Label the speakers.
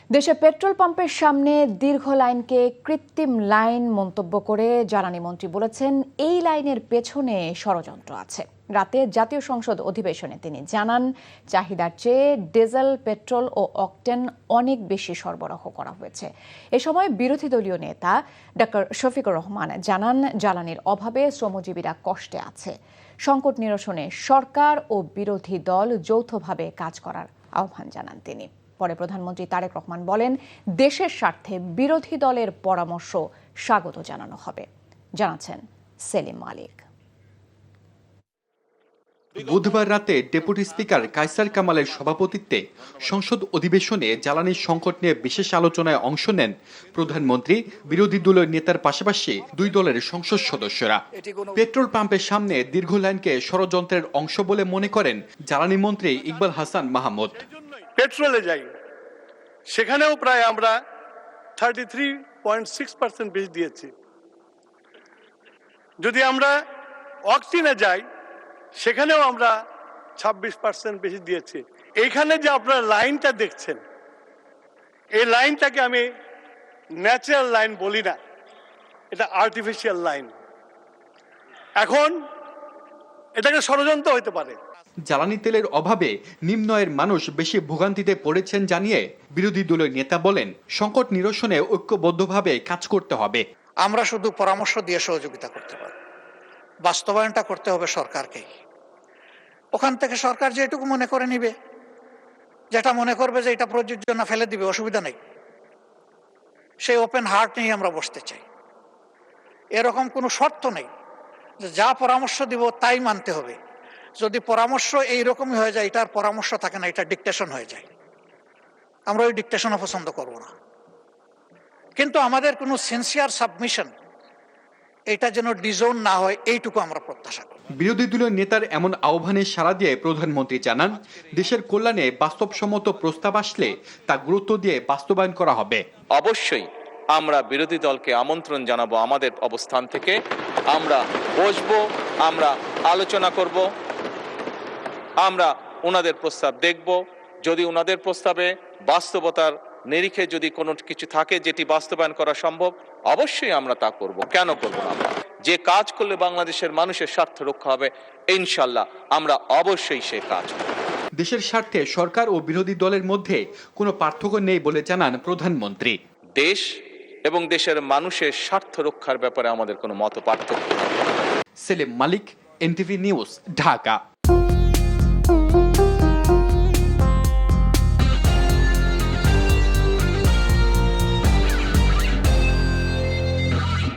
Speaker 1: দেশে পেট্রোল পাম্পের সামনে দীর্ঘ লাইনকে কৃত্রিম লাইন মন্তব্য করে জ্বালানি মন্ত্রী বলেছেন, এই লাইনের পেছনে ষড়যন্ত্র আছে। রাতে জাতীয় সংসদ অধিবেশনে তিনি জানান, চাহিদার চেয়ে ডিজেল, পেট্রোল ও অকটেন অনেক বেশি সরবরাহ করা হয়েছে। এ সময় বিরোধী দলীয় নেতা ডক্টর শফিকুর রহমান জানান, জ্বালানির অভাবে শ্রমজীবীরা কষ্টে আছে। সংকট নিরসনে সরকার ও বিরোধী দল যৌথভাবে কাজ করার আহ্বান জানান তিনি। পরে প্রধানমন্ত্রী তারেক রহমান বলেন, দেশের স্বার্থে বিরোধী দলের পরামর্শ স্বাগত জানানো হবে। জানাচ্ছেন সেলিম মালিক।
Speaker 2: বুধবার রাতে ডেপুটি স্পিকার কায়সার কামালের সভাপতিত্বে সংসদ অধিবেশনে জ্বালানি সংকট নিয়ে বিশেষ আলোচনায় অংশ নেন প্রধানমন্ত্রী, বিরোধী দলের নেতার পাশাপাশি দুই দলের সংসদ সদস্যরা। পেট্রোল পাম্পের সামনে দীর্ঘ লাইনকে ষড়যন্ত্রের অংশ বলে মনে করেন জ্বালানি মন্ত্রী ইকবাল হাসান মাহমুদ।
Speaker 3: পেট্রোলে যাই, সেখানেও প্রায় আমরা 33.6% বেশি দিয়েছি। যদি আমরা অকটেনে যাই, সেখানেও আমরা 26% বেশি দিয়েছি। এইখানে যে আপনারা লাইনটা দেখছেন, এই লাইনটাকে আমি ন্যাচারাল লাইন বলি না, এটা আর্টিফিশিয়াল লাইন। এখন এটাকে ষড়যন্ত্র হতে পারে।
Speaker 2: জ্বালানি তেলের অভাবে নিম্ন আয়ের মানুষ বেশি ভোগান্তিতে পড়েছেন জানিয়ে বিরোধী দলের নেতা বলেন, সংকট নিরসনে ঐক্যবদ্ধভাবে কাজ করতে হবে।
Speaker 4: আমরা শুধু পরামর্শ দিয়ে সহযোগিতা করতে পারি, বাস্তবায়নটা করতে হবে সরকারকে। ওখান থেকে সরকার যেটুকু মনে করে নিবে, যেটা মনে করবে যে এটা প্রযোজ্য না, ফেলে দিবে, অসুবিধা নেই। সেই ওপেন হার্ট নিয়ে আমরা বসতে চাই। এরকম কোনো শর্ত নেই যে যা পরামর্শ দিব তাই মানতে হবে। যদি পরামর্শ এইরকমই হয়ে যায়, এটার পরামর্শ থাকে না, এটা ডিকটেশন হয়ে যায়। আমরা ওই ডিকটেশনও পছন্দ করব না। কিন্তু আমাদের কোনো সিনসিয়ার সাবমিশন এটা যেন ডিজোন না হয়, এইটুকু আমরা প্রত্যাশা করি।
Speaker 2: বিরোধী দলীয় নেতার এমন আহ্বানে সাড়া দিয়ে প্রধানমন্ত্রী জানান, দেশের কল্যাণে বাস্তবসম্মত প্রস্তাব আসলে তা গুরুত্ব দিয়ে বাস্তবায়ন করা হবে।
Speaker 5: অবশ্যই আমরা বিরোধী দলকে আমন্ত্রণ জানাবো, আমাদের অবস্থান থেকে আমরা বসবো, আমরা আলোচনা করব, আমরা ওনাদের প্রস্তাব দেখব। যদি ওনাদের প্রস্তাবে বাস্তবতার নিরিখে যদি কোনো কিছু থাকে যেটি বাস্তবায়ন করা সম্ভব, অবশ্যই আমরা তা করব। কেন করব না? আমরা যে কাজ করলে বাংলাদেশের মানুষের স্বার্থ রক্ষা হবে, ইনশাল্লাহ আমরা অবশ্যই সে কাজ করব।
Speaker 2: দেশের স্বার্থে সরকার ও বিরোধী দলের মধ্যে কোনো পার্থক্য নেই বলে জানান প্রধানমন্ত্রী।
Speaker 5: দেশ এবং দেশের মানুষের স্বার্থ রক্ষার ব্যাপারে আমাদের কোনো মত পার্থক্য নেই।
Speaker 2: সেলিম মালিক, এনটিভি নিউজ, ঢাকা।